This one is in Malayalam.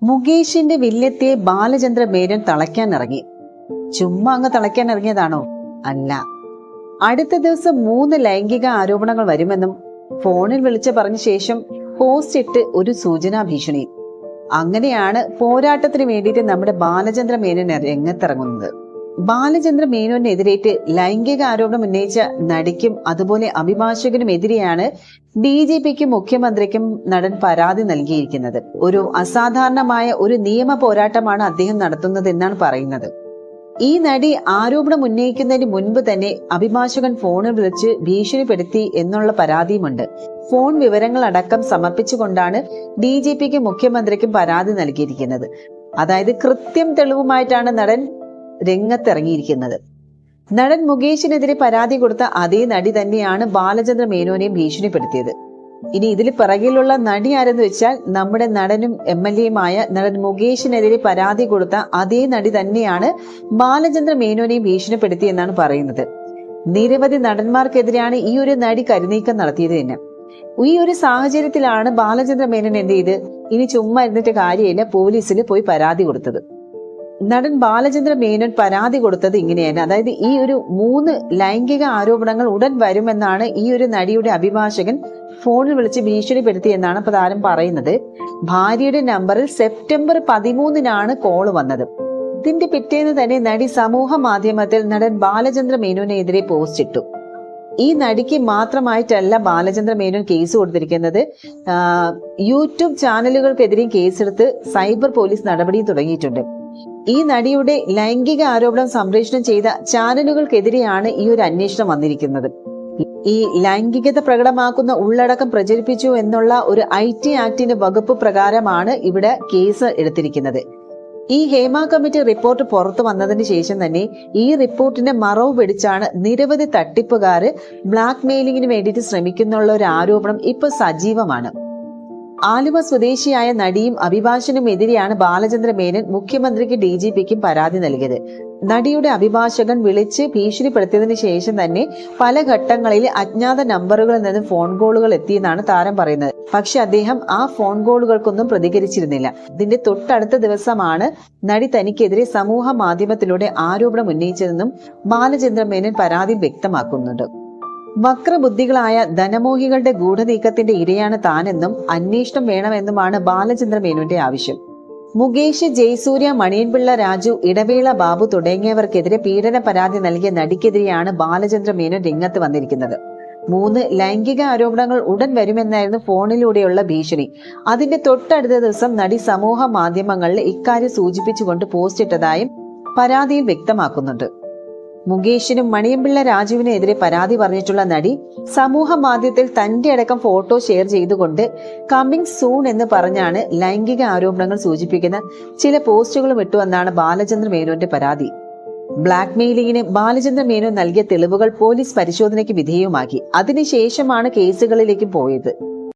മുകേഷിന്റെ വില്ലത്തിയെ ബാലചന്ദ്ര മേനോൻ തളയ്ക്കാൻ ഇറങ്ങി. ചുമ്മാ അങ്ങ് തളയ്ക്കാൻ ഇറങ്ങിയതാണോ? അല്ല. അടുത്ത ദിവസം 3 ലൈംഗിക ആരോപണങ്ങൾ വരുമെന്നും ഫോണിൽ വിളിച്ച് പറഞ്ഞ ശേഷം പോസ്റ്റ് ഇട്ട് ഒരു സൂചനാ ഭീഷണി. അങ്ങനെയാണ് പോരാട്ടത്തിന് വേണ്ടിയിട്ട് നമ്മുടെ ബാലചന്ദ്ര മേനോൻ രംഗത്തിറങ്ങുന്നത്. ബാലചന്ദ്ര മേനോനെതിരേറ്റ് ലൈംഗിക ആരോപണം ഉന്നയിച്ച നടിക്കും അതുപോലെ അഭിഭാഷകനും എതിരെയാണ് DGPക്കും മുഖ്യമന്ത്രിക്കും നടൻ പരാതി നൽകിയിരിക്കുന്നത്. ഒരു അസാധാരണമായ ഒരു നിയമ പോരാട്ടമാണ് അദ്ദേഹം നടത്തുന്നത് എന്നാണ് പറയുന്നത്. ഈ നടി ആരോപണം ഉന്നയിക്കുന്നതിന് മുൻപ് തന്നെ അഭിഭാഷകൻ ഫോണിൽ വിളിച്ച് ഭീഷണിപ്പെടുത്തി എന്നുള്ള പരാതിയുമുണ്ട്. ഫോൺ വിവരങ്ങൾ അടക്കം സമർപ്പിച്ചുകൊണ്ടാണ് DGPക്കും മുഖ്യമന്ത്രിക്കും പരാതി നൽകിയിരിക്കുന്നത്. അതായത് കൃത്യം തെളിവുമായിട്ടാണ് നടൻ രംഗത്തിറങ്ങിയിരിക്കുന്നത്. നടൻ മുകേഷിനെതിരെ പരാതി കൊടുത്ത അതേ നടി തന്നെയാണ് ബാലചന്ദ്ര മേനോനെയും ഭീഷണിപ്പെടുത്തിയത്. ഇനി ഇതിൽ പിറകിലുള്ള നടി ആരെന്ന് വെച്ചാൽ നമ്മുടെ നടനും MLAയുമായ നടൻ മുകേഷിനെതിരെ പരാതി കൊടുത്ത അതേ നടി തന്നെയാണ് ബാലചന്ദ്ര മേനോനെയും ഭീഷണിപ്പെടുത്തിയെന്നാണ് പറയുന്നത്. നിരവധി നടന്മാർക്കെതിരെയാണ് ഈ ഒരു നടി കരുനീക്കം നടത്തിയത് തന്നെ. ഈ ഒരു സാഹചര്യത്തിലാണ് ബാലചന്ദ്ര മേനോൻ എന്ത് ചെയ്ത് ഇനി ചുമ്മാ ഇരുന്നിട്ട് കാര്യമില്ല, പോലീസിൽ പോയി പരാതി കൊടുത്തത്. നടൻ ബാലചന്ദ്ര മേനോൻ പരാതി കൊടുത്തത് ഇങ്ങനെയാണ്. അതായത് ഈ ഒരു 3 ലൈംഗിക ആരോപണങ്ങൾ ഉടൻ വരുമെന്നാണ് ഈ ഒരു നടിയുടെ അഭിഭാഷകൻ ഫോണിൽ വിളിച്ച് ഭീഷണിപ്പെടുത്തി എന്നാണ് താരം പറയുന്നത്. ഭാര്യയുടെ നമ്പറിൽ സെപ്റ്റംബർ 13-നാണ് കോള് വന്നത്. ഇതിന്റെ പിറ്റേന്ന് തന്നെ നടി സമൂഹ മാധ്യമത്തിൽ നടൻ ബാലചന്ദ്ര മേനോനെതിരെ പോസ്റ്റ് ഇട്ടു. ഈ നടിക്ക് മാത്രമായിട്ടല്ല ബാലചന്ദ്ര മേനോൻ കേസ് കൊടുത്തിരിക്കുന്നത്. യൂട്യൂബ് ചാനലുകൾക്കെതിരെയും കേസെടുത്ത് സൈബർ പോലീസ് നടപടി തുടങ്ങിയിട്ടുണ്ട്. ഈ നടിയുടെ ലൈംഗിക ആരോപണം സംപ്രേഷണം ചെയ്ത ചാനലുകൾക്കെതിരെയാണ് ഈ ഒരു അന്വേഷണം വന്നിരിക്കുന്നത്. ഈ ലൈംഗികത പ്രകടമാക്കുന്ന ഉള്ളടക്കം പ്രചരിപ്പിച്ചു എന്നുള്ള ഒരു IT ആക്ടിന്റെ വകുപ്പ് പ്രകാരമാണ് ഇവിടെ കേസ് എടുത്തിരിക്കുന്നത്. ഈ ഹേമ കമ്മിറ്റി റിപ്പോർട്ട് പുറത്തു വന്നതിന് ശേഷം തന്നെ ഈ റിപ്പോർട്ടിന്റെ മറവ് പിടിച്ചാണ് നിരവധി തട്ടിപ്പുകാര് ബ്ലാക്ക് മെയിലിങ്ങിന് വേണ്ടിയിട്ട് ശ്രമിക്കുന്നുള്ള ഒരു ആരോപണം ഇപ്പൊ സജീവമാണ്. ആലുവ സ്വദേശിയായ നടിയും അഭിഭാഷകനും എതിരെയാണ് ബാലചന്ദ്ര മേനോൻ മുഖ്യമന്ത്രിക്ക് DGPക്കും പരാതി നൽകിയത്. നടിയുടെ അഭിഭാഷകൻ വിളിച്ച് ഭീഷണിപ്പെടുത്തിയതിനു ശേഷം തന്നെ പല ഘട്ടങ്ങളിൽ അജ്ഞാത നമ്പറുകളിൽ നിന്ന് ഫോൺ കോളുകൾ എത്തിയെന്നാണ് താരം പറയുന്നത്. പക്ഷെ അദ്ദേഹം ആ ഫോൺ കോളുകൾക്കൊന്നും പ്രതികരിച്ചിരുന്നില്ല. ഇതിന്റെ തൊട്ടടുത്ത ദിവസമാണ് നടി തനിക്കെതിരെ സമൂഹ മാധ്യമത്തിലൂടെ ആരോപണം ഉന്നയിച്ചതെന്നും ബാലചന്ദ്ര മേനോൻ പരാതിയിൽ വ്യക്തമാക്കുന്നുണ്ട്. വക്രബുദ്ധികളായ ധനമോഹികളുടെ ഗൂഢനീക്കത്തിന്റെ ഇരയാണ് താനെന്നും അന്വേഷണം വേണമെന്നുമാണ് ബാലചന്ദ്ര മേനോന്റെ ആവശ്യം. മുകേഷ്, ജയസൂര്യ, മണിയൻപിള്ള രാജു, ഇടവേള ബാബു തുടങ്ങിയവർക്കെതിരെ പീഡന പരാതി നൽകിയ നടിക്കെതിരെയാണ് ബാലചന്ദ്ര മേനോൻ രംഗത്ത് വന്നിരിക്കുന്നത്. 3 ലൈംഗിക ആരോപണങ്ങൾ ഉടൻ വരുമെന്നായിരുന്നു ഫോണിലൂടെയുള്ള ഭീഷണി. അതിന്റെ തൊട്ടടുത്ത ദിവസം നടി സമൂഹ മാധ്യമങ്ങളിൽ ഇക്കാര്യം സൂചിപ്പിച്ചുകൊണ്ട് പോസ്റ്റ് ഇട്ടതായും പരാതിയിൽ വ്യക്തമാക്കുന്നുണ്ട്. മുകേഷിനും മണിയൻപിള്ള രാജുവിനെതിരെ പരാതി പറഞ്ഞിട്ടുള്ള നടി സമൂഹ മാധ്യമത്തിൽ തന്റെ അടക്കം ഫോട്ടോ ഷെയർ ചെയ്തുകൊണ്ട് കമ്മിങ് സൂൺ എന്ന് പറഞ്ഞാണ് ലൈംഗിക ആരോപണങ്ങൾ സൂചിപ്പിക്കുന്ന ചില പോസ്റ്റുകളും ഇട്ടുവെന്നാണ് ബാലചന്ദ്ര മേനോന്റെ പരാതി. ബ്ലാക്ക് മെയിലിങ്ങിന് ബാലചന്ദ്ര മേനോൻ നൽകിയ തെളിവുകൾ പോലീസ് പരിശോധനയ്ക്ക് വിധേയമാക്കി. അതിനുശേഷമാണ് കേസുകളിലേക്ക് പോയത്.